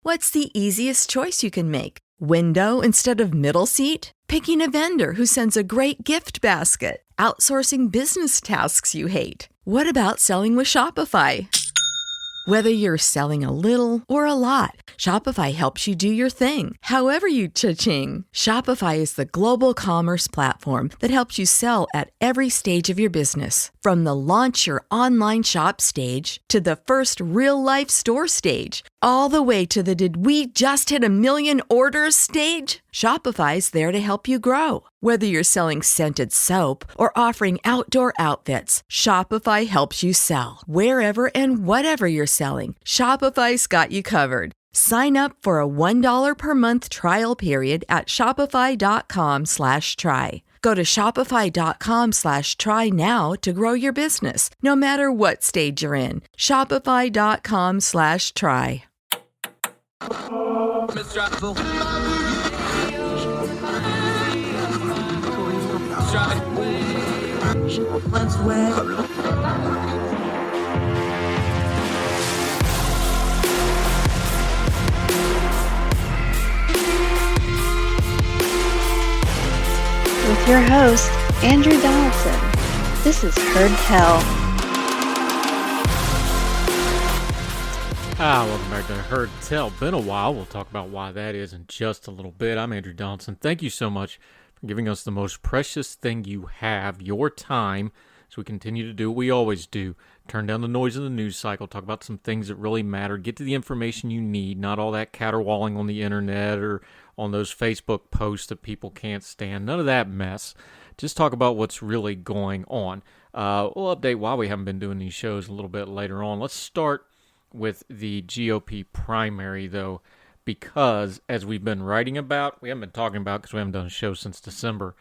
What's the easiest choice you can make? Window instead of middle seat? Picking a vendor who sends a great gift basket? Outsourcing business tasks you hate? What about selling with Shopify? Whether you're selling a little or a lot, Shopify helps you do your thing, however you cha-ching. Shopify is the global commerce platform that helps you sell at every stage of your business. From the launch your online shop stage to the first real-life store stage, all the way to the did we just hit a million orders stage. Shopify's there to help you grow. Whether you're selling scented soap or offering outdoor outfits, Shopify helps you sell. Wherever and whatever you're selling, Shopify's got you covered. Sign up for a $1 per month trial period at shopify.com/try. Go to shopify.com/try now to grow your business, no matter what stage you're in. Shopify.com/try. With your host, Andrew Donaldson. This is Heard Tell. Welcome back to Heard Tell. Been a while. We'll talk about why that is in just a little bit. I'm Andrew Donaldson. Thank you so much for giving us the most precious thing you have, your time, as we continue to do what we always do. Turn down the noise of the news cycle, talk about some things that really matter, get to the information you need, not all that caterwauling on the internet or on those Facebook posts that people can't stand. None of that mess. Just talk about what's really going on. We'll update why we haven't been doing these shows a little bit later on. Let's start with the GOP primary, though, because as we've been writing about, we haven't been talking about because we haven't done a show since December,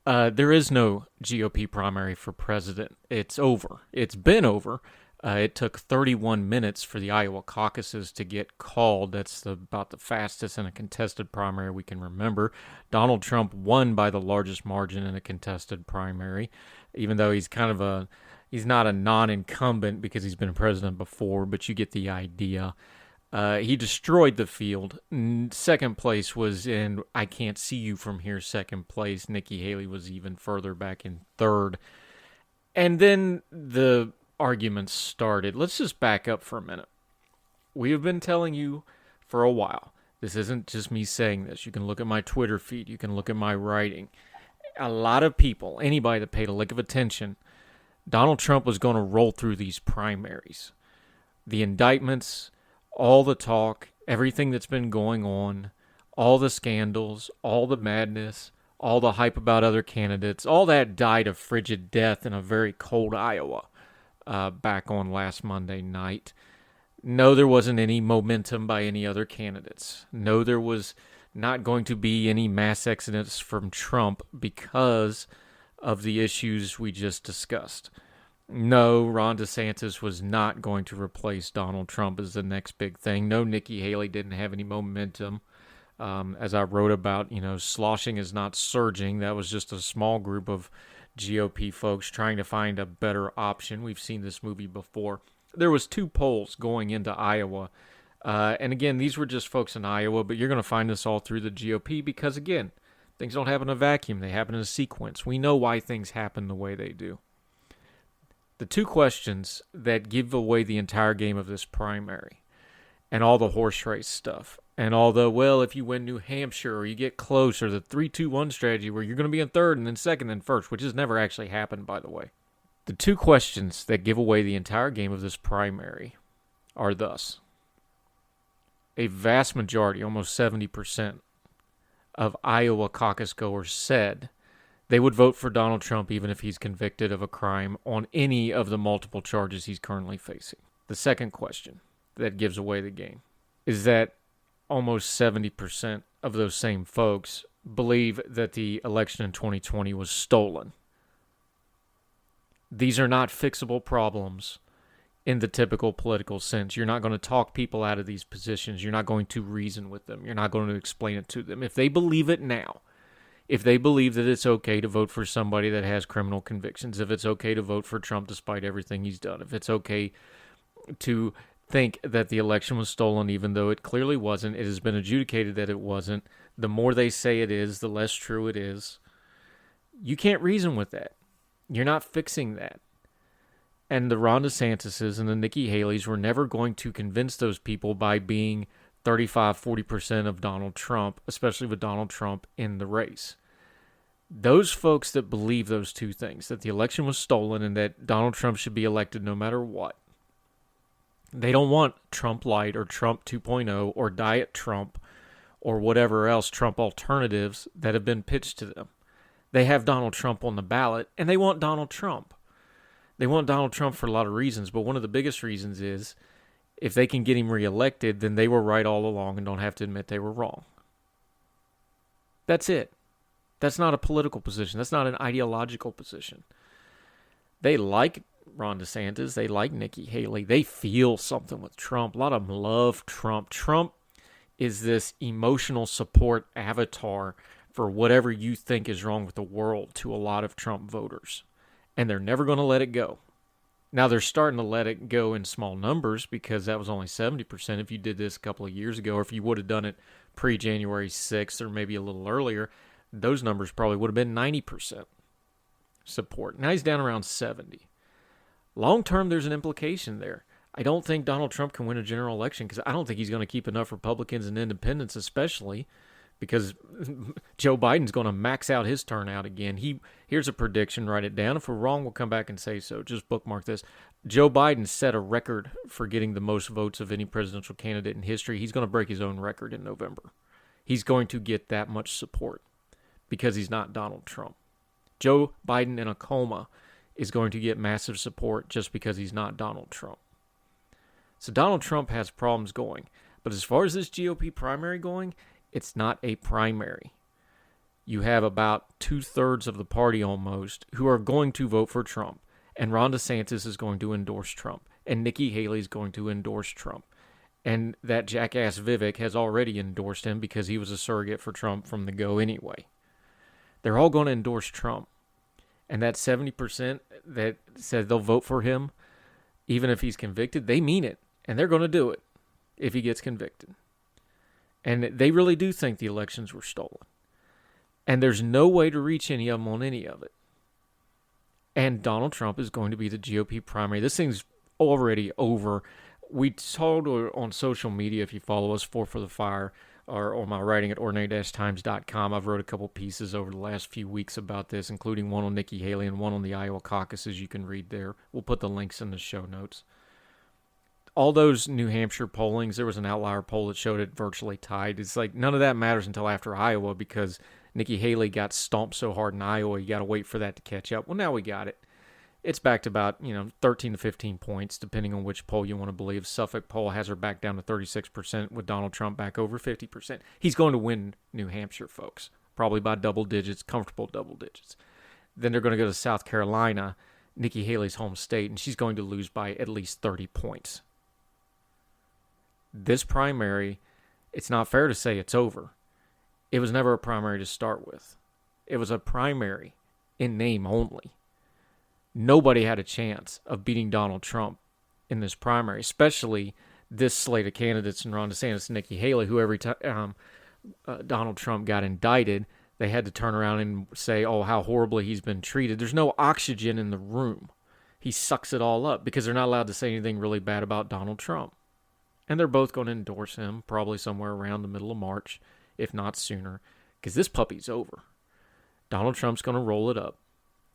there is no GOP primary for president. It's over. It's been over. It took 31 minutes for the Iowa caucuses to get called. That's about the fastest in a contested primary we can remember. Donald Trump won by the largest margin in a contested primary, even though he's he's not a non-incumbent because he's been president before, but you get the idea. He destroyed the field. Second place was in I Can't See You From Here, second place. Nikki Haley was even further back in third. And then the arguments started. Let's just back up for a minute. We have been telling you for a while. This isn't just me saying this. You can look at my Twitter feed. You can look at my writing. A lot of people, anybody that paid a lick of attention, Donald Trump was going to roll through these primaries. The indictments, all the talk, everything that's been going on, all the scandals, all the madness, all the hype about other candidates, all that died a frigid death in a very cold Iowa back on last Monday night. No, there wasn't any momentum by any other candidates. No, there was not going to be any mass exodus from Trump because of the issues we just discussed. No, Ron DeSantis was not going to replace Donald Trump as the next big thing. No, Nikki Haley didn't have any momentum. As I wrote about, sloshing is not surging. That was just a small group of GOP folks trying to find a better option. We've seen this movie before. There was 2 polls going into Iowa. And again, these were just folks in Iowa, but you're going to find this all through the GOP because, again, things don't happen in a vacuum. They happen in a sequence. We know why things happen the way they do. The 2 questions that give away the entire game of this primary and all the horse race stuff and all the, well, if you win New Hampshire or you get close, or the 3-2-1 strategy where you're going to be in third and then second and first, which has never actually happened, by the way. The 2 questions that give away the entire game of this primary are thus. A vast majority, almost 70%, of Iowa caucus goers said they would vote for Donald Trump even if he's convicted of a crime on any of the multiple charges he's currently facing. The second question that gives away the game is that almost 70% of those same folks believe that the election in 2020 was stolen. These are not fixable problems in the typical political sense. You're not going to talk people out of these positions. You're not going to reason with them. You're not going to explain it to them. If they believe it now, if they believe that it's okay to vote for somebody that has criminal convictions, if it's okay to vote for Trump despite everything he's done, if it's okay to think that the election was stolen, even though it clearly wasn't. It has been adjudicated that it wasn't. The more they say it is, the less true it is. You can't reason with that. You're not fixing that. And the Ron DeSantis's and the Nikki Haley's were never going to convince those people by being 35-40% of Donald Trump, especially with Donald Trump in the race. Those folks that believe those two things, that the election was stolen and that Donald Trump should be elected no matter what, they don't want Trump Light or Trump 2.0 or Diet Trump or whatever else Trump alternatives that have been pitched to them. They have Donald Trump on the ballot, and they want Donald Trump. They want Donald Trump for a lot of reasons, but one of the biggest reasons is if they can get him reelected, then they were right all along and don't have to admit they were wrong. That's it. That's not a political position. That's not an ideological position. They like Ron DeSantis. They like Nikki Haley. They feel something with Trump. A lot of them love Trump. Trump is this emotional support avatar for whatever you think is wrong with the world to a lot of Trump voters. And they're never going to let it go. Now, they're starting to let it go in small numbers because that was only 70%. If you did this a couple of years ago, or if you would have done it pre-January 6th or maybe a little earlier, those numbers probably would have been 90% support. Now he's down around 70. Long term, there's an implication there. I don't think Donald Trump can win a general election because I don't think he's going to keep enough Republicans and independents, especially because Joe Biden's going to max out his turnout again. Here's a prediction, write it down. If we're wrong, we'll come back and say so. Just bookmark this. Joe Biden set a record for getting the most votes of any presidential candidate in history. He's going to break his own record in November. He's going to get that much support because he's not Donald Trump. Joe Biden in a coma is going to get massive support just because he's not Donald Trump. So Donald Trump has problems going. But as far as this GOP primary going, it's not a primary. You have about 2/3 of the party almost who are going to vote for Trump. And Ron DeSantis is going to endorse Trump. And Nikki Haley is going to endorse Trump. And that jackass Vivek has already endorsed him because he was a surrogate for Trump from the go anyway. They're all going to endorse Trump. And that 70% that said they'll vote for him, even if he's convicted, they mean it. And they're going to do it if he gets convicted. And they really do think the elections were stolen. And there's no way to reach any of them on any of it. And Donald Trump is going to be the GOP primary. This thing's already over. We told on social media, if you follow us, for the Fire, or on my writing at ordinary-times.com. I've wrote a couple pieces over the last few weeks about this, including one on Nikki Haley and one on the Iowa caucuses you can read there. We'll put the links in the show notes. All those New Hampshire pollings, there was an outlier poll that showed it virtually tied. It's like none of that matters until after Iowa because Nikki Haley got stomped so hard in Iowa, you got to wait for that to catch up. Well, now we got it. It's back to about 13 to 15 points, depending on which poll you want to believe. Suffolk poll has her back down to 36% with Donald Trump back over 50%. He's going to win New Hampshire, folks, probably by double digits, comfortable double digits. Then they're going to go to South Carolina, Nikki Haley's home state, and she's going to lose by at least 30 points. This primary, it's not fair to say it's over. It was never a primary to start with. It was a primary in name only. Nobody had a chance of beating Donald Trump in this primary, especially this slate of candidates in Ron DeSantis and Nikki Haley, who every time Donald Trump got indicted, they had to turn around and say, oh, how horribly he's been treated. There's no oxygen in the room. He sucks it all up because they're not allowed to say anything really bad about Donald Trump. And they're both going to endorse him probably somewhere around the middle of March, if not sooner, because this puppy's over. Donald Trump's going to roll it up.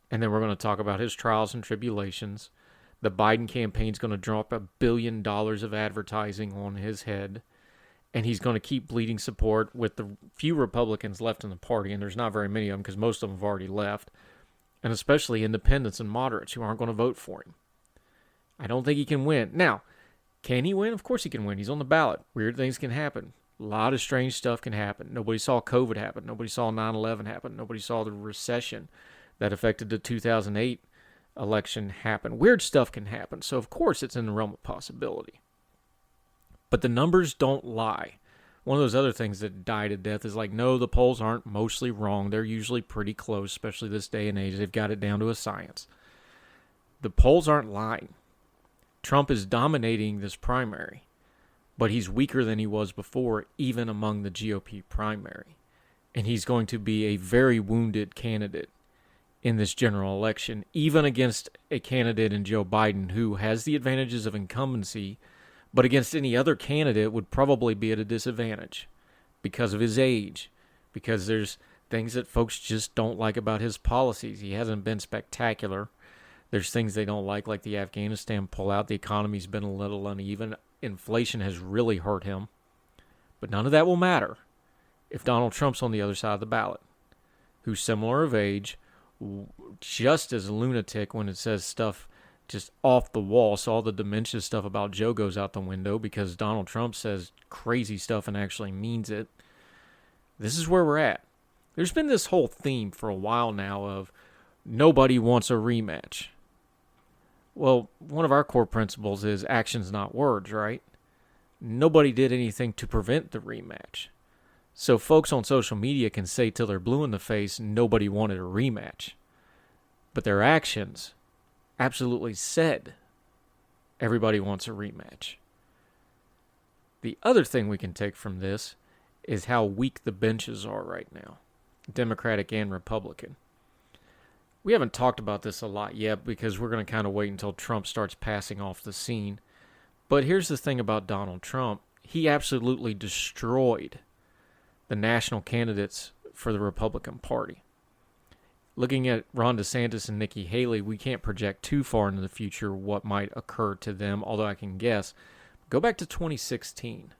And then we're going to talk about his trials and tribulations. The Biden campaign's going to drop $1 billion of advertising on his head. And he's going to keep bleeding support with the few Republicans left in the party. And there's not very many of them because most of them have already left. And especially independents and moderates who aren't going to vote for him. I don't think he can win. Now, can he win? Of course he can win. He's on the ballot. Weird things can happen. A lot of strange stuff can happen. Nobody saw COVID happen. Nobody saw 9/11 happen. Nobody saw the recession that affected the 2008 election happen. Weird stuff can happen. So, of course, it's in the realm of possibility. But the numbers don't lie. One of those other things that die to death is like, no, the polls aren't mostly wrong. They're usually pretty close, especially this day and age. They've got it down to a science. The polls aren't lying. Trump is dominating this primary, but he's weaker than he was before, even among the GOP primary. And he's going to be a very wounded candidate in this general election, even against a candidate in Joe Biden who has the advantages of incumbency, but against any other candidate would probably be at a disadvantage because of his age, because there's things that folks just don't like about his policies. He hasn't been spectacular. There's things they don't like the Afghanistan pullout. The economy's been a little uneven. Inflation has really hurt him. But none of that will matter if Donald Trump's on the other side of the ballot, who's similar of age, just as lunatic when it says stuff just off the wall. So all the dementia stuff about Joe goes out the window because Donald Trump says crazy stuff and actually means it. This is where we're at. There's been this whole theme for a while now of nobody wants a rematch. Well, one of our core principles is actions, not words, right? Nobody did anything to prevent the rematch. So folks on social media can say till they're blue in the face, nobody wanted a rematch. But their actions absolutely said everybody wants a rematch. The other thing we can take from this is how weak the benches are right now, Democratic and Republican. We haven't talked about this a lot yet because we're going to kind of wait until Trump starts passing off the scene. But here's the thing about Donald Trump. He absolutely destroyed the national candidates for the Republican Party. Looking at Ron DeSantis and Nikki Haley, we can't project too far into the future what might occur to them, although I can guess. Go back to 2016.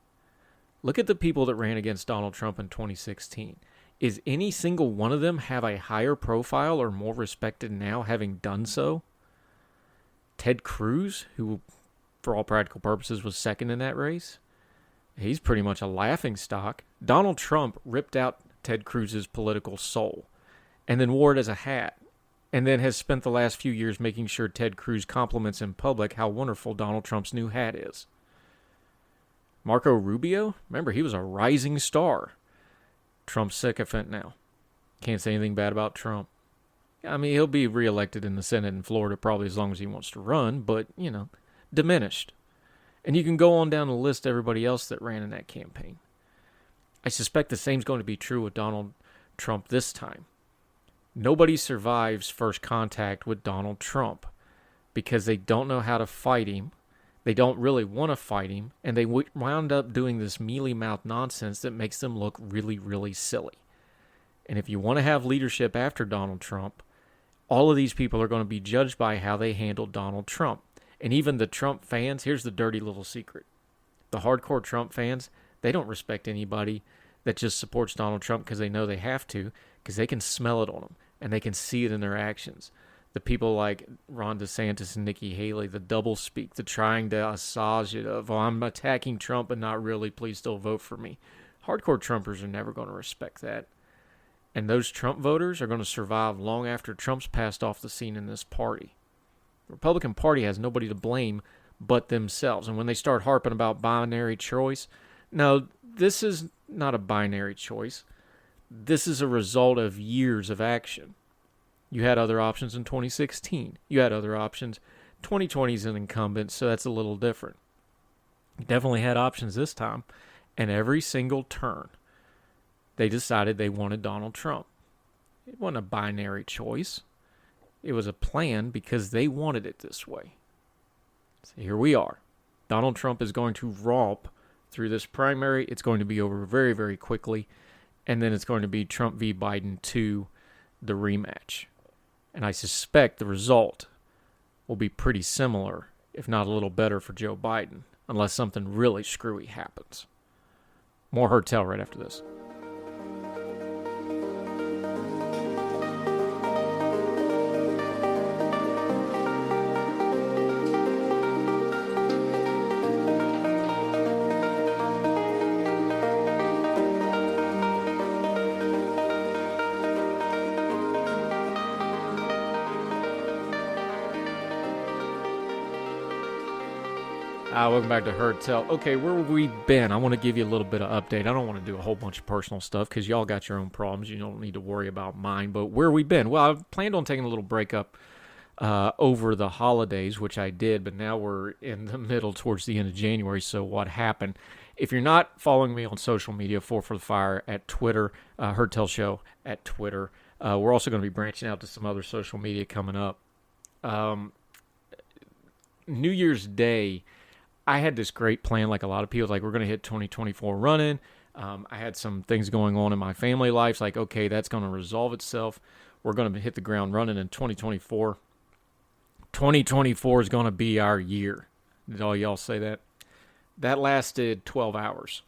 Look at the people that ran against Donald Trump in 2016. Is any single one of them have a higher profile or more respected now having done so? Ted Cruz, who for all practical purposes was second in that race, he's pretty much a laughingstock. Donald Trump ripped out Ted Cruz's political soul and then wore it as a hat, and then has spent the last few years making sure Ted Cruz compliments in public how wonderful Donald Trump's new hat is. Marco Rubio, remember, he was a rising star. Trump's sycophant now. Can't say anything bad about Trump. I mean, he'll be reelected in the Senate in Florida probably as long as he wants to run, but, diminished. And you can go on down the list of everybody else that ran in that campaign. I suspect the same's going to be true with Donald Trump this time. Nobody survives first contact with Donald Trump because they don't know how to fight him. They don't really want to fight him, and they wound up doing this mealy-mouthed nonsense that makes them look really, really silly. And if you want to have leadership after Donald Trump, all of these people are going to be judged by how they handled Donald Trump. And even the Trump fans, here's the dirty little secret. The hardcore Trump fans, they don't respect anybody that just supports Donald Trump because they know they have to, because they can smell it on them, and they can see it in their actions. The people like Ron DeSantis and Nikki Haley, the doublespeak, the trying to massage it of, I'm attacking Trump but not really, please still vote for me. Hardcore Trumpers are never going to respect that. And those Trump voters are going to survive long after Trump's passed off the scene in this party. The Republican Party has nobody to blame but themselves. And when they start harping about binary choice, no, this is not a binary choice. This is a result of years of action. You had other options in 2016. You had other options. 2020 is an incumbent, so that's a little different. You definitely had options this time. And every single turn, they decided they wanted Donald Trump. It wasn't a binary choice. It was a plan because they wanted it this way. So here we are. Donald Trump is going to romp through this primary. It's going to be over very, very quickly. And then it's going to be Trump v. Biden 2, the rematch. And I suspect the result will be pretty similar, if not a little better for Joe Biden, unless something really screwy happens. More Heard Tell right after this. Welcome back to Heard Tell. Okay, where have we been? I want to give you a little bit of update. I don't want to do a whole bunch of personal stuff because y'all got your own problems. You don't need to worry about mine. But where have we been? Well, I planned on taking a little break up over the holidays, which I did, but now we're in the middle towards the end of January. So what happened? If you're not following me on social media, Four for the Fire at Twitter, Heard Tell Show at Twitter. We're also going to be branching out to some other social media coming up. New Year's Day, I had this great plan, like a lot of people, like we're going to hit 2024 running. I had some things going on in my family life, like, okay, that's going to resolve itself. We're going to hit the ground running in 2024. 2024 is going to be our year. Did all y'all say that? That lasted 12 hours.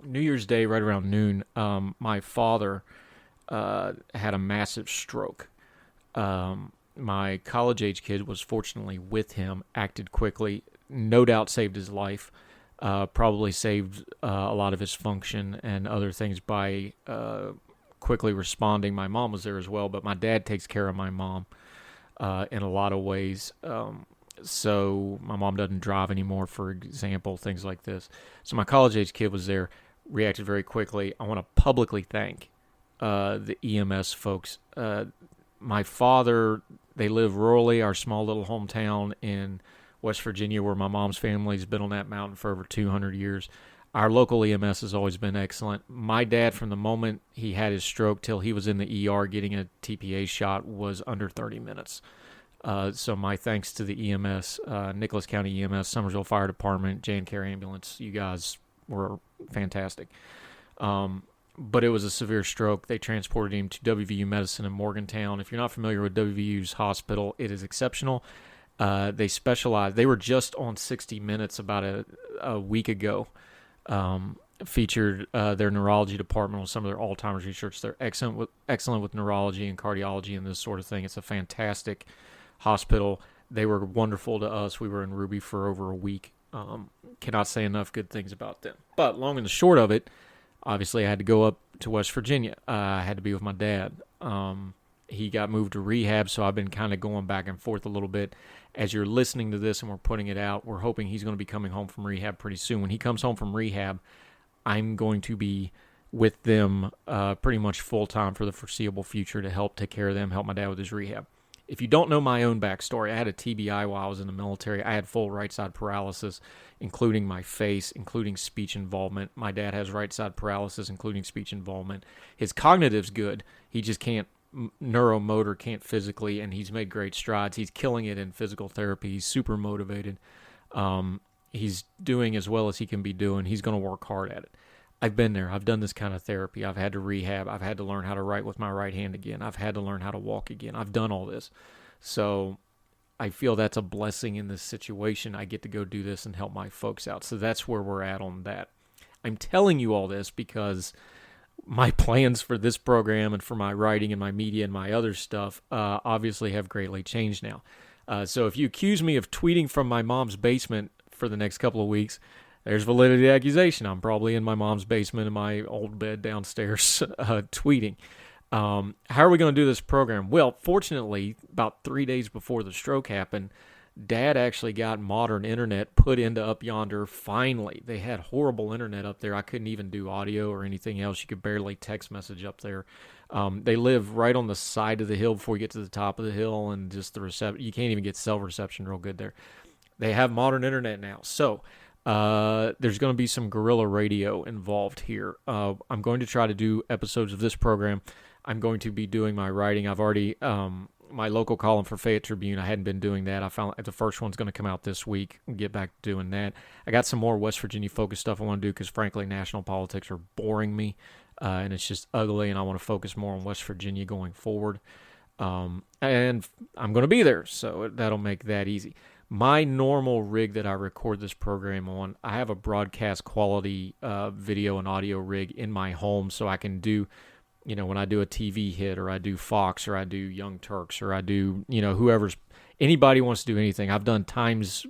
New Year's Day, right around noon, my father had a massive stroke. My college-age kid was fortunately with him, acted quickly, no doubt saved his life, probably saved a lot of his function and other things by quickly responding. My mom was there as well, but my dad takes care of my mom in a lot of ways. So my mom doesn't drive anymore, for example, things like this. So my college-age kid was there, reacted very quickly. I want to publicly thank the EMS folks. My father, they live rurally, our small little hometown in West Virginia, where my mom's family's been on that mountain for over 200 years. Our local EMS has always been excellent. My dad, from the moment he had his stroke till he was in the ER getting a TPA shot, was under 30 minutes. So my thanks to the EMS, Nicholas County EMS, Summersville Fire Department, J&Care Ambulance. You guys were fantastic. But it was a severe stroke. They transported him to WVU Medicine in Morgantown. If you're not familiar with WVU's hospital, it is exceptional. They specialize. They were just on 60 Minutes about a week ago. Featured their neurology department on some of their Alzheimer's research. They're excellent with neurology and cardiology and this sort of thing. It's a fantastic hospital. They were wonderful to us. We were in Ruby for over a week. Cannot say enough good things about them. But long and the short of it, obviously I had to go up to West Virginia. I had to be with my dad. He got moved to rehab, so I've been kind of going back and forth a little bit. As you're listening to this and we're putting it out, we're hoping he's going to be coming home from rehab pretty soon. When he comes home from rehab, I'm going to be with them pretty much full-time for the foreseeable future to help take care of them, help my dad with his rehab. If you don't know my own backstory, I had a TBI while I was in the military. I had full right side paralysis, including my face, including speech involvement. My dad has right side paralysis, including speech involvement. His cognitive's good. He just can't, neuromotor can't physically, and he's made great strides. He's killing it in physical therapy. He's super motivated. He's doing as well as he can be doing. He's going to work hard at it. I've been there. I've done this kind of therapy. I've had to rehab. I've had to learn how to write with my right hand again. I've had to learn how to walk again. I've done all this. So I feel that's a blessing in this situation. I get to go do this and help my folks out. So that's where we're at on that. I'm telling you all this because my plans for this program and for my writing and my media and my other stuff obviously have greatly changed now. So if you accuse me of tweeting from my mom's basement for the next couple of weeks, there's validity to the accusation. I'm probably in my mom's basement in my old bed downstairs tweeting. How are we going to do this program? Well, fortunately, about 3 days before the stroke happened, Dad actually got modern internet put into Up Yonder finally. They had horrible internet up there. I couldn't even do audio or anything else. You could barely text message up there. They live right on the side of the hill before you get to the top of the hill, and just the reception. You can't even get cell reception real good there. They have modern internet now. So there's going to be some guerrilla radio involved here. I'm going to try to do episodes of this program. I'm going to be doing my writing. I've already, my local column for Fayette Tribune, I hadn't been doing that. I found the first one's going to come out this week. I'll get back to doing that. I got some more West Virginia-focused stuff I want to do because, frankly, national politics are boring me, and it's just ugly, and I want to focus more on West Virginia going forward. And I'm going to be there, so that'll make that easy. My normal rig that I record this program on, I have a broadcast quality video and audio rig in my home, so I can do, when I do a TV hit, or I do Fox, or I do Young Turks, or I do, anybody wants to do anything. I've done Times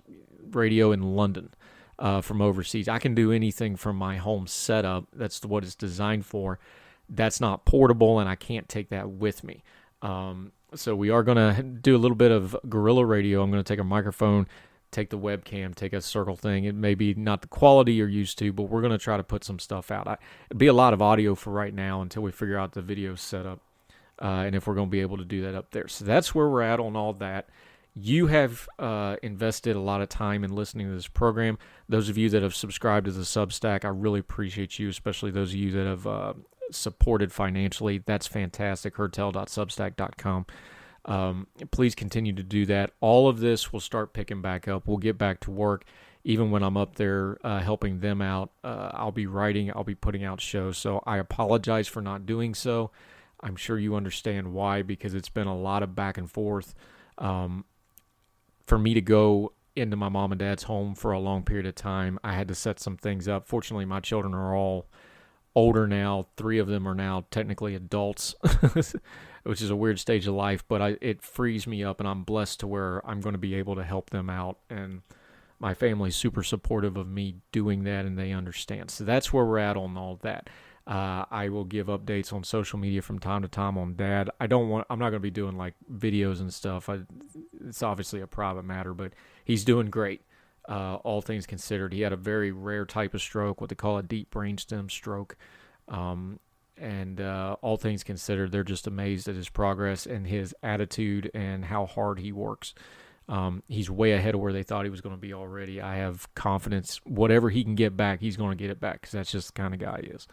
Radio in London from overseas. I can do anything from my home setup. That's what it's designed for. That's not portable, and I can't take that with me. So we are going to do a little bit of guerrilla radio. I'm going to take a microphone, take the webcam, take a circle thing. It may be not the quality you're used to, but we're going to try to put some stuff out. It'd be a lot of audio for right now until we figure out the video setup. and if we're going to be able to do that up there. So that's where we're at on all that. You have invested a lot of time in listening to this program. Those of you that have subscribed to the Substack, I really appreciate you, especially those of you that have supported financially. That's fantastic. herdtell.substack.com. Please continue to do that. All of this will start picking back up. We'll get back to work. Even when I'm up there helping them out, I'll be writing, I'll be putting out shows. So I apologize for not doing so. I'm sure you understand why, because it's been a lot of back and forth. For me to go into my mom and dad's home for a long period of time, I had to set some things up. Fortunately, my children are all older now. 3 of them are now technically adults, which is a weird stage of life, but it frees me up, and I'm blessed to where I'm going to be able to help them out. And my family's super supportive of me doing that, and they understand. So that's where we're at on all that. I will give updates on social media from time to time on Dad. I'm not going to be doing like videos and stuff. It's obviously a private matter, but he's doing great. All things considered, he had a very rare type of stroke, what they call a deep brainstem stroke. And all things considered, they're just amazed at his progress and his attitude and how hard he works. He's way ahead of where they thought he was going to be already. I have confidence whatever he can get back, he's going to get it back, because that's just the kind of guy he is.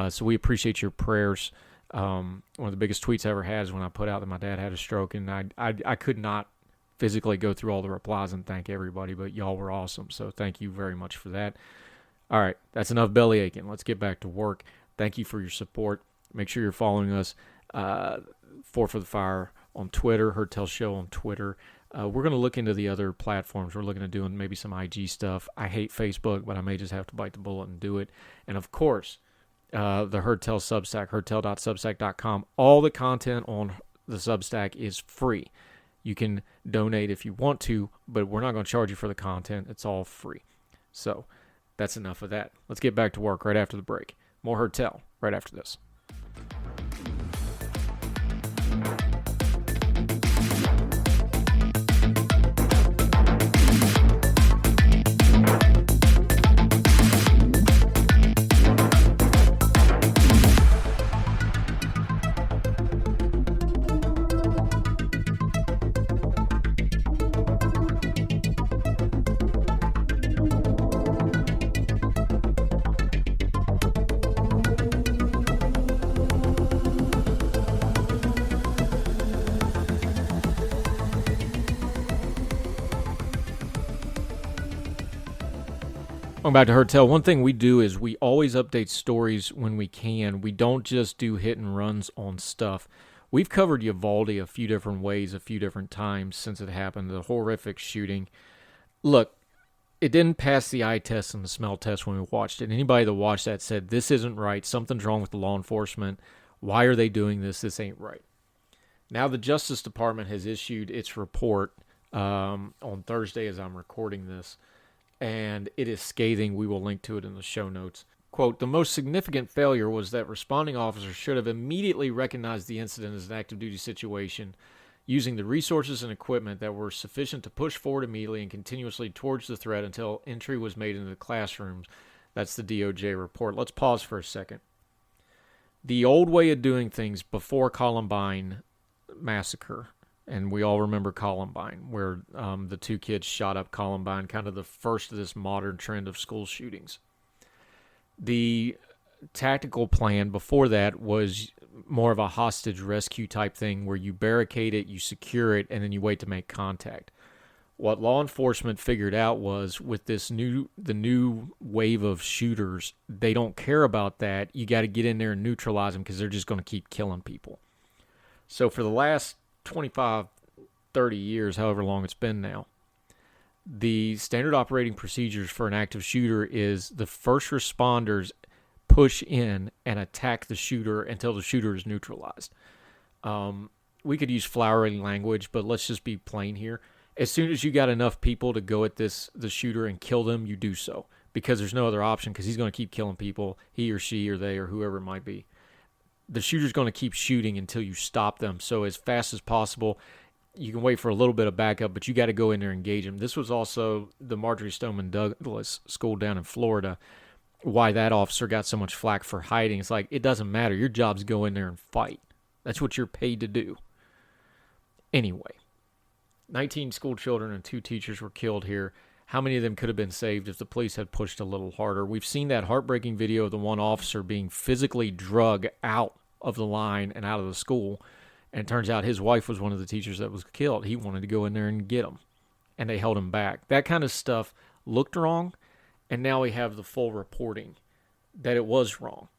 So we appreciate your prayers. One of the biggest tweets I ever had is when I put out that my dad had a stroke, and I could not physically go through all the replies and thank everybody, but y'all were awesome. So thank you very much for that. All right, that's enough belly aching. Let's get back to work. Thank you for your support. Make sure you're following us, Four for the Fire on Twitter, Herd Tell Show on Twitter. We're going to look into the other platforms. We're looking at doing maybe some IG stuff. I hate Facebook, but I may just have to bite the bullet and do it. And of course, the Herd Tell Substack, herdtell.substack.com. All the content on the Substack is free. You can donate if you want to, but we're not going to charge you for the content. It's all free. So that's enough of that. Let's get back to work right after the break. More Herd Tell right after this. Welcome back to Herd Tell. One thing we do is we always update stories when we can. We don't just do hit and runs on stuff. We've covered Uvalde a few different ways, a few different times since it happened, the horrific shooting. Look, it didn't pass the eye test and the smell test when we watched it. Anybody that watched that said, this isn't right, something's wrong with the law enforcement, why are they doing this, this ain't right. Now the Justice Department has issued its report on Thursday as I'm recording this, and it is scathing. We will link to it in the show notes. Quote, the most significant failure was that responding officers should have immediately recognized the incident as an active duty situation, using the resources and equipment that were sufficient to push forward immediately and continuously towards the threat until entry was made into the classrooms. That's the DOJ report. Let's pause for a second. The old way of doing things before Columbine massacre, and we all remember Columbine, where the 2 kids shot up Columbine, kind of the first of this modern trend of school shootings. The tactical plan before that was more of a hostage rescue type thing, where you barricade it, you secure it, and then you wait to make contact. What law enforcement figured out was, with the new wave of shooters, they don't care about that. You got to get in there and neutralize them, because they're just going to keep killing people. So for the last 25, 30 years, however long it's been now, the standard operating procedures for an active shooter is the first responders push in and attack the shooter until the shooter is neutralized. We could use flowery language, but let's just be plain here. As soon as you got enough people to go at the shooter and kill them, you do so, because there's no other option, because he's going to keep killing people, he or she or they or whoever it might be. The shooter's going to keep shooting until you stop them. So as fast as possible, you can wait for a little bit of backup, but you got to go in there and engage them. This was also the Marjorie Stoneman Douglas school down in Florida, why that officer got so much flack for hiding. It's like, it doesn't matter. Your job's go in there and fight. That's what you're paid to do. Anyway, 19 school children and 2 teachers were killed here. How many of them could have been saved if the police had pushed a little harder? We've seen that heartbreaking video of the one officer being physically drugged out of the line and out of the school. And it turns out his wife was one of the teachers that was killed. He wanted to go in there and get him, and they held him back. That kind of stuff looked wrong, and now we have the full reporting that it was wrong.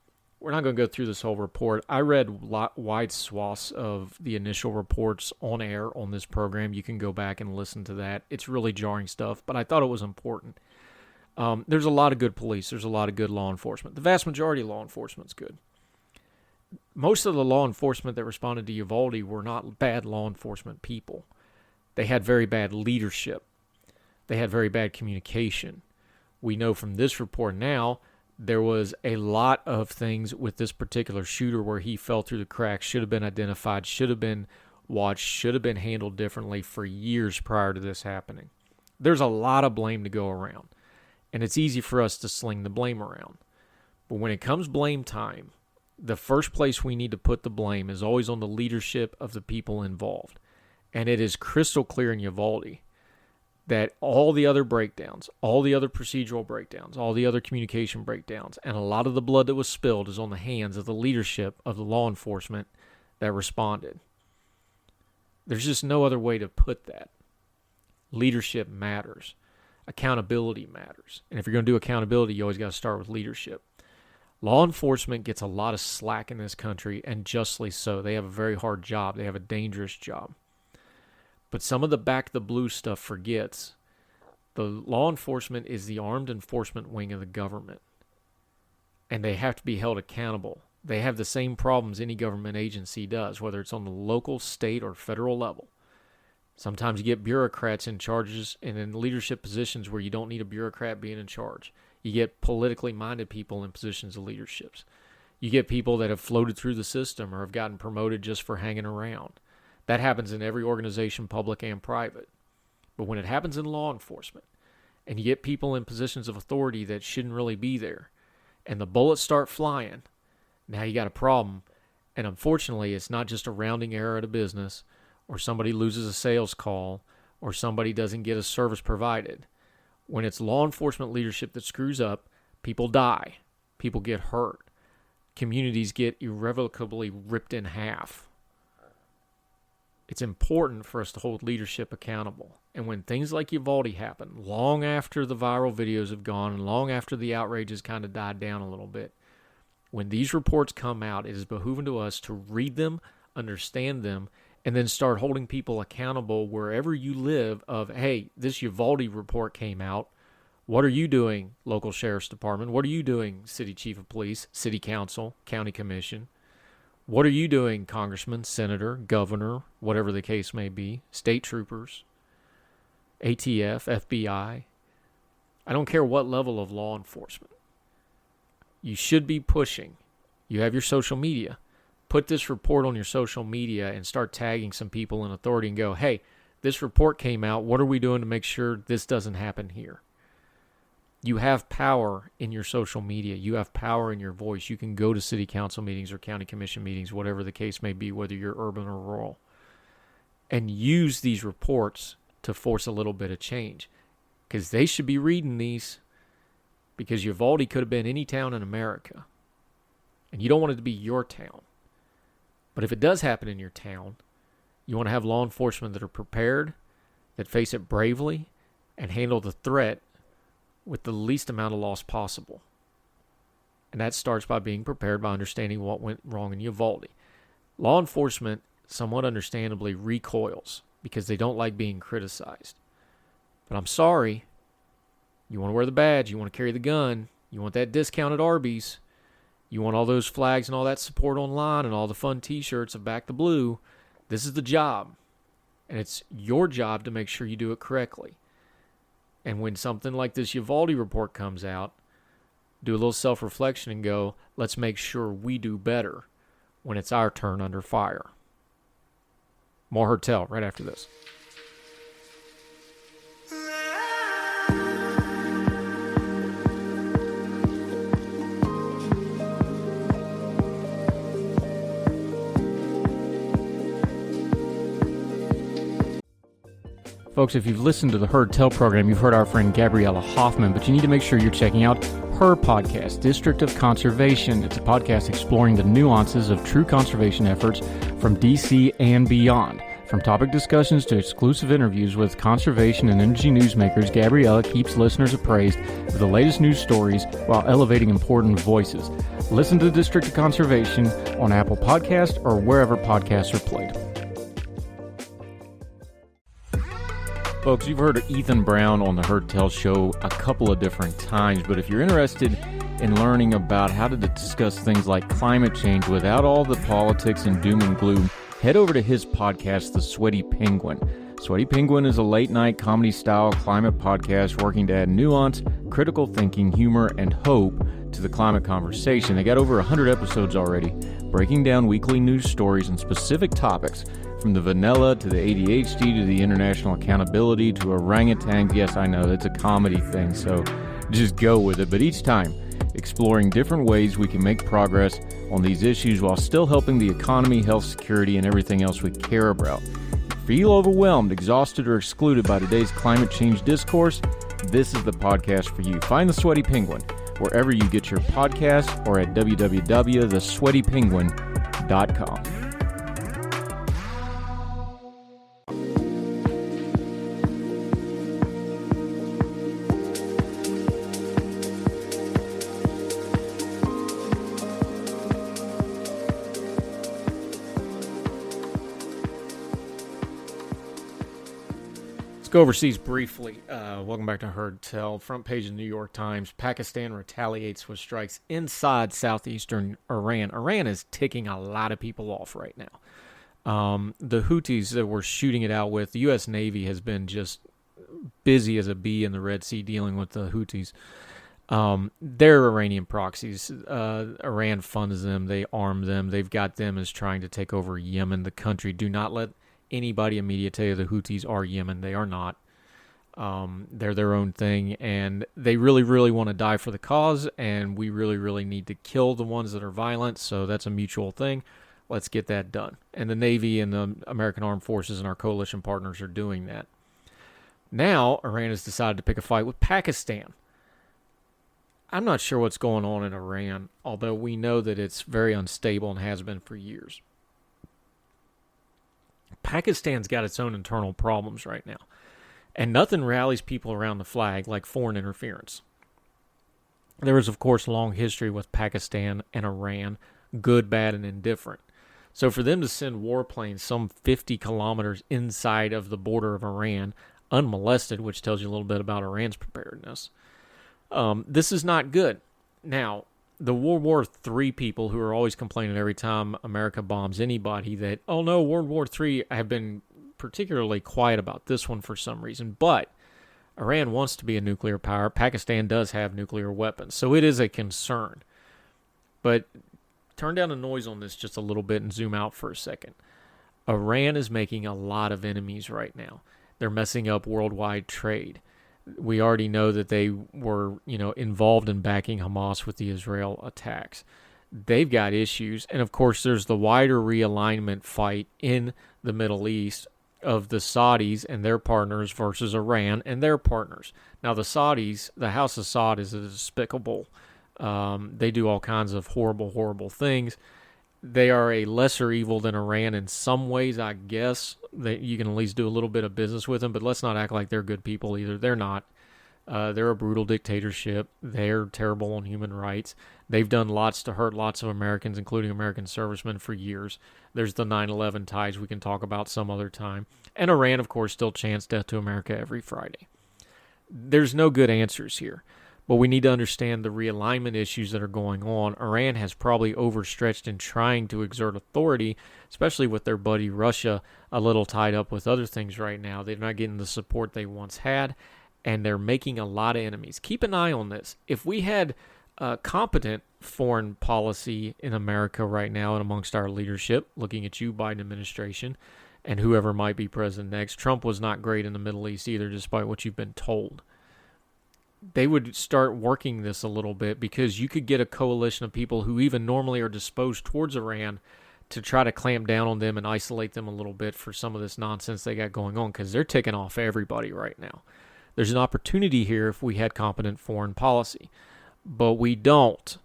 We're not going to go through this whole report. I read wide swaths of the initial reports on air on this program. You can go back and listen to that. It's really jarring stuff, but I thought it was important. There's a lot of good police. There's a lot of good law enforcement. The vast majority of law enforcement's good. Most of the law enforcement that responded to Uvalde were not bad law enforcement people. They had very bad leadership. They had very bad communication. We know from this report now there was a lot of things with this particular shooter where he fell through the cracks, should have been identified, should have been watched, should have been handled differently for years prior to this happening. There's a lot of blame to go around, and it's easy for us to sling the blame around. But when it comes blame time, the first place we need to put the blame is always on the leadership of the people involved. And it is crystal clear in Uvalde that all the other breakdowns, all the other procedural breakdowns, all the other communication breakdowns, and a lot of the blood that was spilled is on the hands of the leadership of the law enforcement that responded. There's just no other way to put that. Leadership matters. Accountability matters. And if you're going to do accountability, you always got to start with leadership. Law enforcement gets a lot of slack in this country, and justly so. They have a very hard job. They have a dangerous job. But some of the back the blue stuff forgets. The law enforcement is the armed enforcement wing of the government, and they have to be held accountable. They have the same problems any government agency does, whether it's on the local, state, or federal level. Sometimes you get bureaucrats in charges and in leadership positions where you don't need a bureaucrat being in charge. You get politically minded people in positions of leaderships. You get people that have floated through the system or have gotten promoted just for hanging around. That happens in every organization, public and private. But when it happens in law enforcement, and you get people in positions of authority that shouldn't really be there, and the bullets start flying, now you got a problem. And unfortunately, it's not just a rounding error at a business, or somebody loses a sales call, or somebody doesn't get a service provided. When it's law enforcement leadership that screws up, people die. People get hurt. Communities get irrevocably ripped in half. It's important for us to hold leadership accountable. And when things like Uvalde happen, long after the viral videos have gone and long after the outrage has kind of died down a little bit, when these reports come out, it is behooving to us to read them, understand them, and then start holding people accountable wherever you live of, hey, this Uvalde report came out. What are you doing, local sheriff's department? What are you doing, city chief of police, city council, county commission? What are you doing, congressman, senator, governor, whatever the case may be, state troopers, ATF, FBI? I don't care what level of law enforcement. You should be pushing. You have your social media. Put this report on your social media and start tagging some people in authority and go, hey, this report came out. What are we doing to make sure this doesn't happen here? You have power in your social media. You have power in your voice. You can go to city council meetings or county commission meetings, whatever the case may be, whether you're urban or rural, and use these reports to force a little bit of change, because they should be reading these, because Uvalde could have been any town in America, and you don't want it to be your town. But if it does happen in your town, you want to have law enforcement that are prepared, that face it bravely, and handle the threat with the least amount of loss possible. And that starts by being prepared, by understanding what went wrong in Uvalde. Law enforcement, somewhat understandably, recoils because they don't like being criticized. But I'm sorry, you want to wear the badge, you want to carry the gun, you want that discount at Arby's, you want all those flags and all that support online and all the fun t-shirts of Back the Blue. This is the job. And it's your job to make sure you do it correctly. And when something like this Uvalde report comes out, do a little self-reflection and go, let's make sure we do better when it's our turn under fire. More Hertel right after this. Folks, if you've listened to the Heard Tell program, you've heard our friend Gabriella Hoffman, but you need to make sure you're checking out her podcast, District of Conservation. It's a podcast exploring the nuances of true conservation efforts from D.C. and beyond. From topic discussions to exclusive interviews with conservation and energy newsmakers, Gabriella keeps listeners appraised of the latest news stories while elevating important voices. Listen to District of Conservation on Apple Podcasts or wherever podcasts are played. Folks, you've heard of Ethan Brown on the Heard Tell show a couple of different times, but if you're interested in learning about how to discuss things like climate change without all the politics and doom and gloom, head over to his podcast, The Sweaty Penguin. Sweaty Penguin is a late-night comedy-style climate podcast working to add nuance, critical thinking, humor, and hope to the climate conversation. They got over 100 episodes already, breaking down weekly news stories and specific topics, from the vanilla to the ADHD to the international accountability to orangutans. Yes, I know, it's a comedy thing, so just go with it. But each time, exploring different ways we can make progress on these issues while still helping the economy, health, security, and everything else we care about. Feel overwhelmed, exhausted, or excluded by today's climate change discourse? This is the podcast for you. Find The Sweaty Penguin wherever you get your podcasts or at www.thesweatypenguin.com. Let's go overseas briefly. Welcome back to Heard Tell. Front page of the New York Times. Pakistan retaliates with strikes inside southeastern Iran. Iran is ticking a lot of people off right now. The Houthis that we're shooting it out with, the U.S. Navy has been just busy as a bee in the Red Sea dealing with the Houthis. They're Iranian proxies. Iran funds them. They arm them. They've got them as trying to take over Yemen, the country. Do not let anybody in media tell you the Houthis are Yemen. They are not. They're their own thing, and they really, really want to die for the cause, and we really, really need to kill the ones that are violent, so that's a mutual thing. Let's get that done. And the Navy and the American Armed Forces and our coalition partners are doing that. Now, Iran has decided to pick a fight with Pakistan. I'm not sure what's going on in Iran, although we know that it's very unstable and has been for years. Pakistan's got its own internal problems right now, and nothing rallies people around the flag like foreign interference. There is, of course, a long history with Pakistan and Iran, good, bad, and indifferent. So for them to send warplanes some 50 kilometers inside of the border of Iran, unmolested, which tells you a little bit about Iran's preparedness, this is not good. Now, the World War III people who are always complaining every time America bombs anybody that, oh no, World War III, have been particularly quiet about this one for some reason. But Iran wants to be a nuclear power. Pakistan does have nuclear weapons, so it is a concern. But turn down the noise on this just a little bit and zoom out for a second. Iran is making a lot of enemies right now. They're messing up worldwide trade. We already know that they were, involved in backing Hamas with the Israel attacks. They've got issues. And, of course, there's the wider realignment fight in the Middle East of the Saudis and their partners versus Iran and their partners. Now, the Saudis, the House of Saud is despicable. They do all kinds of horrible, horrible things. They are a lesser evil than Iran in some ways, I guess. That you can at least do a little bit of business with them, but let's not act like they're good people either. They're not. They're a brutal dictatorship. They're terrible on human rights. They've done lots to hurt lots of Americans, including American servicemen, for years. There's the 9/11 ties we can talk about some other time. And Iran, of course, still chants death to America every Friday. There's no good answers here. But we need to understand the realignment issues that are going on. Iran has probably overstretched in trying to exert authority, especially with their buddy Russia a little tied up with other things right now. They're not getting the support they once had, and they're making a lot of enemies. Keep an eye on this. If we had competent foreign policy in America right now and amongst our leadership, looking at you, Biden administration, and whoever might be president next, Trump was not great in the Middle East either, despite what you've been told. They would start working this a little bit because you could get a coalition of people who even normally are disposed towards Iran to try to clamp down on them and isolate them a little bit for some of this nonsense they got going on, because they're ticking off everybody right now. There's an opportunity here if we had competent foreign policy, but we don't.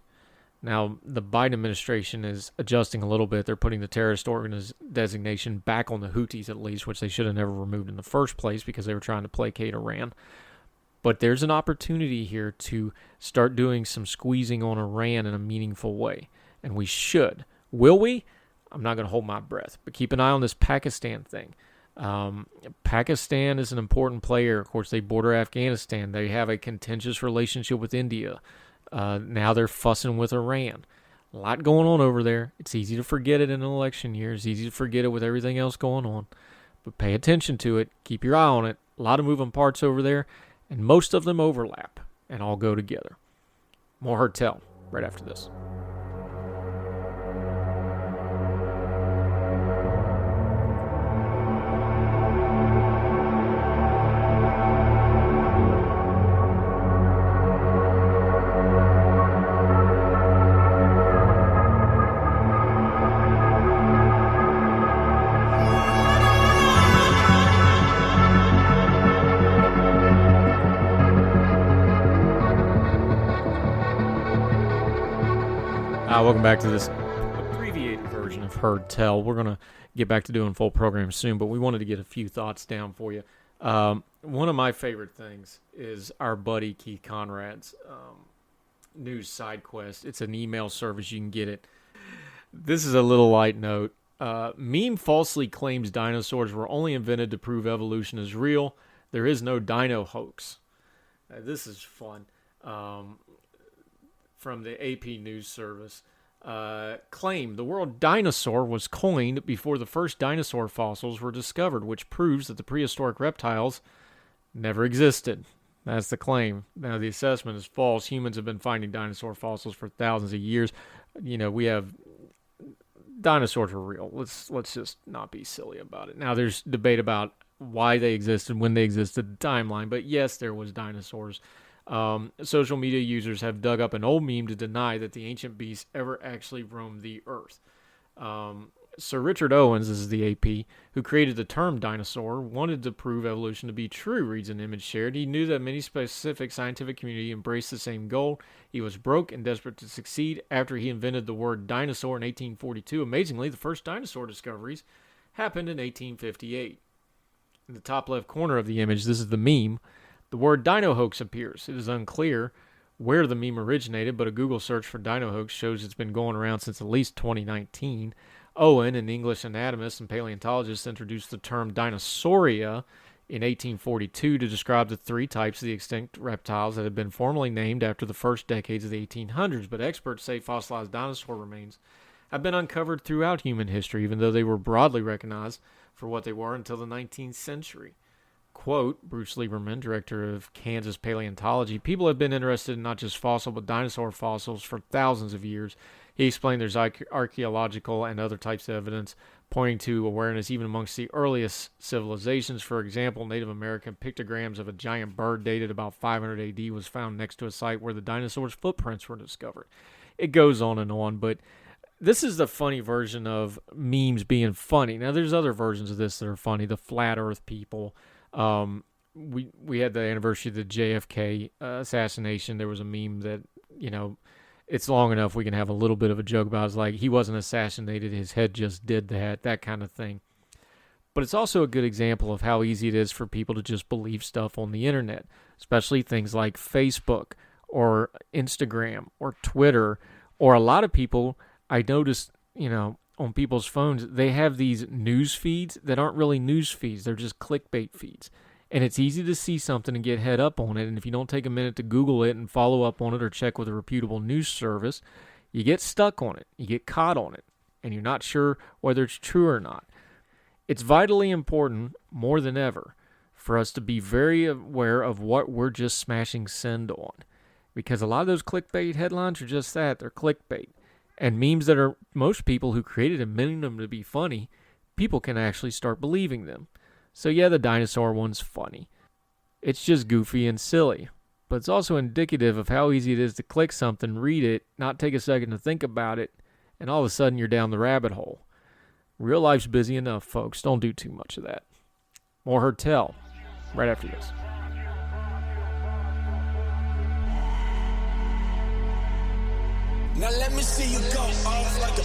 Now, the Biden administration is adjusting a little bit. They're putting the terrorist designation back on the Houthis, at least, which they should have never removed in the first place because they were trying to placate Iran. But there's an opportunity here to start doing some squeezing on Iran in a meaningful way, and we should. Will we? I'm not going to hold my breath, but keep an eye on this Pakistan thing. Pakistan is an important player. Of course, they border Afghanistan. They have a contentious relationship with India. Now they're fussing with Iran. A lot going on over there. It's easy to forget it in an election year. It's easy to forget it with everything else going on. But pay attention to it. Keep your eye on it. A lot of moving parts over there, and most of them overlap and all go together. More Heard Tell right after this. Welcome back to this abbreviated version of Heard Tell. We're going to get back to doing full programs soon, but we wanted to get a few thoughts down for you. One of my favorite things is our buddy Keith Conrad's news side quest. It's an email service. You can get it. This is a little light note. Meme falsely claims dinosaurs were only invented to prove evolution is real. There is no dino hoax. This is fun. From the AP News Service. Claim the word dinosaur was coined before the first dinosaur fossils were discovered, which proves that the prehistoric reptiles never existed. That's the claim. Now, the assessment is false. Humans have been finding dinosaur fossils for thousands of years. You know, we have... Dinosaurs are real. Let's just not be silly about it. Now, there's debate about why they existed, when they existed, the timeline. But yes, there was dinosaurs. Social media users have dug up an old meme to deny that the ancient beasts ever actually roamed the earth. Sir Richard Owens, this is the AP, who created the term dinosaur, wanted to prove evolution to be true, reads an image shared. He knew that many specific scientific community embraced the same goal. He was broke and desperate to succeed after he invented the word dinosaur in 1842. Amazingly, the first dinosaur discoveries happened in 1858. In the top left corner of the image, this is the meme. The word dino hoax appears. It is unclear where the meme originated, but a Google search for dino hoax shows it's been going around since at least 2019. Owen, an English anatomist and paleontologist, introduced the term Dinosauria in 1842 to describe the three types of the extinct reptiles that had been formally named after the first decades of the 1800s, but experts say fossilized dinosaur remains have been uncovered throughout human history, even though they were broadly recognized for what they were until the 19th century. Quote, Bruce Lieberman, director of Kansas Paleontology, people have been interested in not just fossil but dinosaur fossils for thousands of years. He explained there's archaeological and other types of evidence pointing to awareness even amongst the earliest civilizations. For example, Native American pictograms of a giant bird dated about 500 AD was found next to a site where the dinosaurs' footprints were discovered. It goes on, but this is the funny version of memes being funny. Now, there's other versions of this that are funny. The flat earth people. We had the anniversary of the JFK assassination. There was a meme that, you know, it's long enough we can have a little bit of a joke about it. It's like, he wasn't assassinated, his head just did that kind of thing. But it's also a good example of how easy it is for people to just believe stuff on the internet, especially things like Facebook or Instagram or Twitter, or a lot of people, I noticed, you know, on people's phones, they have these news feeds that aren't really news feeds. They're just clickbait feeds. And it's easy to see something and get head up on it. And if you don't take a minute to Google it and follow up on it or check with a reputable news service, you get stuck on it. You get caught on it. And you're not sure whether it's true or not. It's vitally important, more than ever, for us to be very aware of what we're just smashing send on. Because a lot of those clickbait headlines are just that. They're clickbait. And memes that are most people who created them meaning them to be funny, people can actually start believing them. So yeah, the dinosaur one's funny. It's just goofy and silly. But it's also indicative of how easy it is to click something, read it, not take a second to think about it, and all of a sudden you're down the rabbit hole. Real life's busy enough, folks. Don't do too much of that. More Heard Tell right after this. Now let me see you go off like a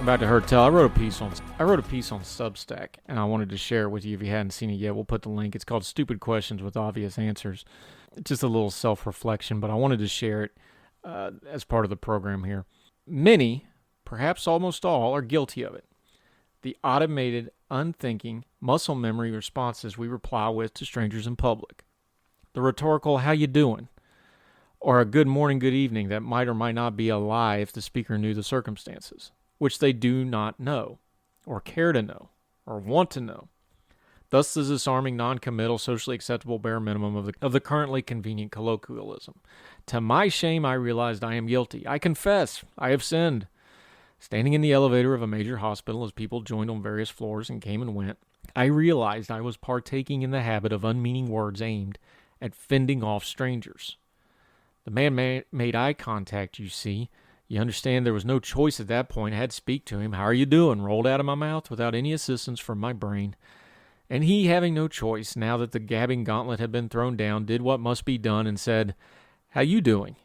Back to Heard Tell. I wrote a piece on Substack, and I wanted to share it with you. If you hadn't seen it yet, we'll put the link. It's called "Stupid Questions with Obvious Answers." It's just a little self-reflection, but I wanted to share it as part of the program here. Many, perhaps almost all, are guilty of it. The automated, unthinking, muscle memory responses we reply with to strangers in public. The rhetorical "how you doing?" or a "good morning, good evening" that might or might not be a lie if the speaker knew the circumstances, which they do not know, or care to know, or want to know. Thus the disarming, non-committal, socially acceptable bare minimum of the currently convenient colloquialism. To my shame, I realized I am guilty. I confess, I have sinned. Standing in the elevator of a major hospital as people joined on various floors and came and went, I realized I was partaking in the habit of unmeaning words aimed at fending off strangers. The man made eye contact, you see. You understand there was no choice at that point. I had to speak to him. "How are you doing?" rolled out of my mouth without any assistance from my brain. And he, having no choice, now that the gabbing gauntlet had been thrown down, did what must be done and said, "How you doing?"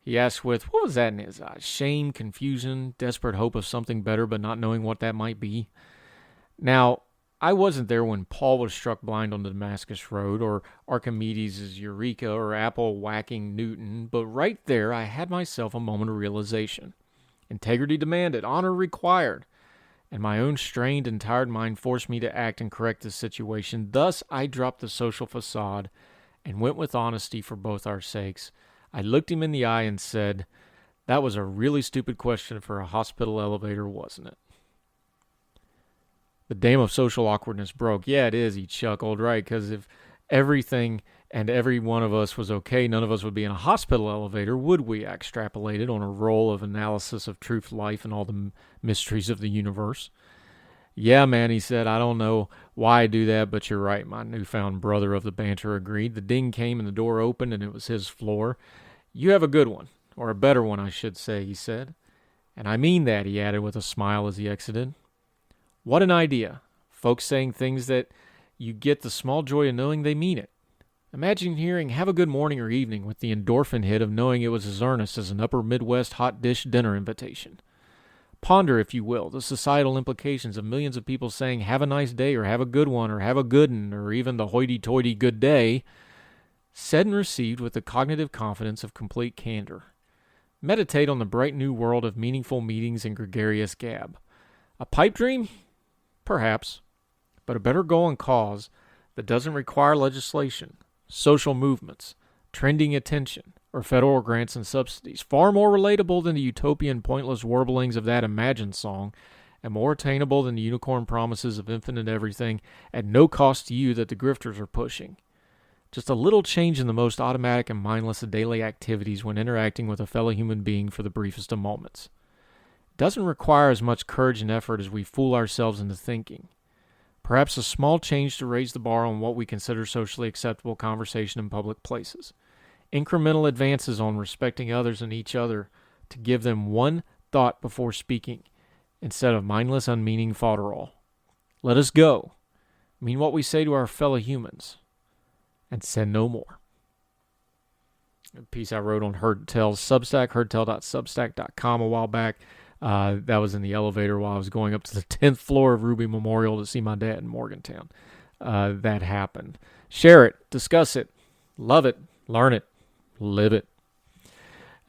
He asked with, what was that in his eyes? Shame, confusion, desperate hope of something better, but not knowing what that might be. Now, I wasn't there when Paul was struck blind on the Damascus Road, or Archimedes' Eureka, or Apple whacking Newton, but right there I had myself a moment of realization. Integrity demanded, honor required, and my own strained and tired mind forced me to act and correct the situation. Thus I dropped the social facade and went with honesty for both our sakes. I looked him in the eye and said, "That was a really stupid question for a hospital elevator, wasn't it?" The dam of social awkwardness broke. "Yeah, it is," he chuckled, "right, because if everything and every one of us was okay, none of us would be in a hospital elevator, would we?" I extrapolated on a roll of analysis of truth, life, and all the mysteries of the universe. "Yeah, man," he said, "I don't know why I do that, but you're right," my newfound brother of the banter agreed. The ding came and the door opened, and it was his floor. "You have a good one, or a better one, I should say," he said. "And I mean that," he added with a smile as he exited. What an idea. Folks saying things that you get the small joy of knowing they mean it. Imagine hearing "have a good morning" or evening with the endorphin hit of knowing it was as earnest as an upper Midwest hot dish dinner invitation. Ponder, if you will, the societal implications of millions of people saying "have a nice day" or "have a good one" or "have a good'n" or even the hoity-toity "good day," said and received with the cognitive confidence of complete candor. Meditate on the bright new world of meaningful meetings and gregarious gab. A pipe dream? Perhaps, but a better goal and cause that doesn't require legislation, social movements, trending attention, or federal grants and subsidies. Far more relatable than the utopian pointless warblings of that Imagine song, and more attainable than the unicorn promises of infinite everything at no cost to you that the grifters are pushing. Just a little change in the most automatic and mindless of daily activities when interacting with a fellow human being for the briefest of moments. Doesn't require as much courage and effort as we fool ourselves into thinking. Perhaps a small change to raise the bar on what we consider socially acceptable conversation in public places. Incremental advances on respecting others and each other to give them one thought before speaking, instead of mindless, unmeaning fodderall. Let us go, mean what we say to our fellow humans, and send no more. A piece I wrote on Heard Tell's Substack, heardtell.substack.com a while back. That was in the elevator while I was going up to the 10th floor of Ruby Memorial to see my dad in Morgantown. That happened. Share it, discuss it, love it, learn it, live it.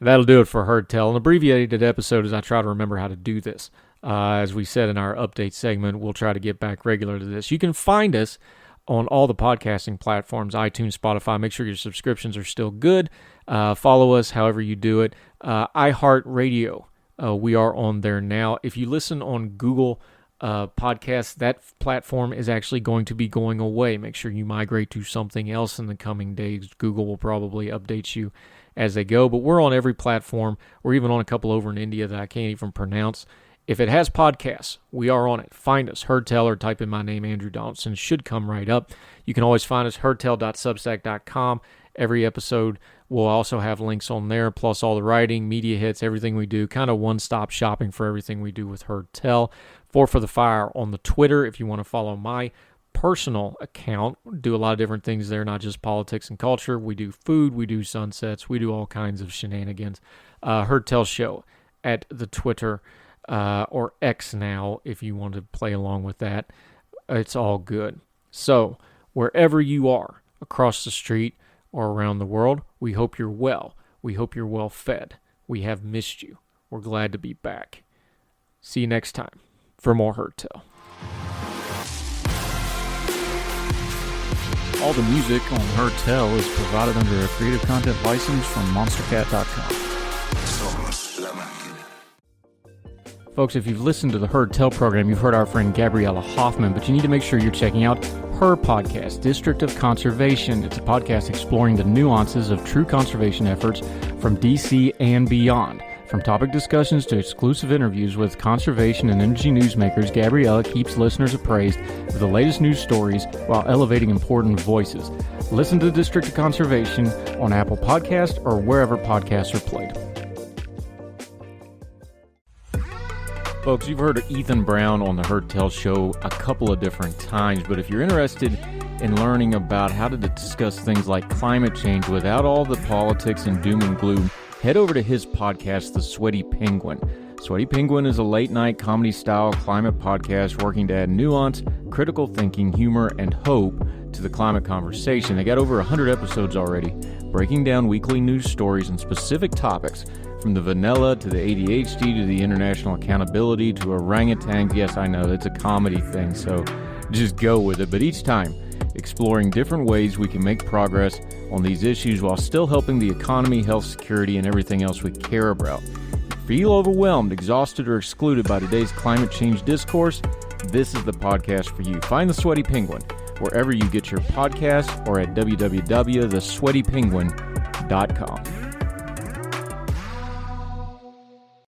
That'll do it for Heard Tell. An abbreviated episode as I try to remember how to do this. As we said in our update segment, we'll try to get back regular to this. You can find us on all the podcasting platforms, iTunes, Spotify. Make sure your subscriptions are still good. Follow us however you do it. iHeartRadio. We are on there now. If you listen on Google podcast, that platform is actually going to be going away. Make sure you migrate to something else in the coming days. Google will probably update you as they go, but we're on every platform. We're even on a couple over in India that I can't even pronounce. If it has podcasts, we are on it. Find us, Herdtel, or type in my name, Andrew Donaldson. It should come right up. You can always find us, herdtel.substack.com. Every episode will also have links on there, plus all the writing, media hits, everything we do, kind of one-stop shopping for everything we do with Herdtel. For the Fire on the Twitter, if you want to follow my personal account. We do a lot of different things there, not just politics and culture. We do food, we do sunsets, we do all kinds of shenanigans. Herdtel Show at the Twitter, or X now, if you want to play along with that. It's all good. So, wherever you are, across the street or around the world, we hope you're well. We hope you're well fed. We have missed you. We're glad to be back. See you next time for more Herdtel. All the music on Herdtel is provided under a Creative Content license from monstercat.com. Folks, if you've listened to the Herdtel program, you've heard our friend Gabriella Hoffman, but you need to make sure you're checking out her podcast, District of Conservation. It's a podcast exploring the nuances of true conservation efforts from D.C. and beyond. From topic discussions to exclusive interviews with conservation and energy newsmakers, Gabriella keeps listeners appraised of the latest news stories while elevating important voices. Listen to District of Conservation on Apple Podcasts or wherever podcasts are played. Folks, you've heard of Ethan Brown on the Herdtel Show a couple of different times, but if you're interested in learning about how to discuss things like climate change without all the politics and doom and gloom, head over to his podcast, The Sweaty Penguin. Sweaty Penguin is a late-night comedy-style climate podcast working to add nuance, critical thinking, humor, and hope to the climate conversation. They got over 100 episodes already, breaking down weekly news stories and specific topics, from the vanilla to the ADHD to the international accountability to orangutans. Yes, I know, it's a comedy thing, so just go with it. But each time, exploring different ways we can make progress on these issues while still helping the economy, health, security, and everything else we care about. If you feel overwhelmed, exhausted, or excluded by today's climate change discourse, this is the podcast for you. Find The Sweaty Penguin wherever you get your podcasts or at www.thesweatypenguin.com.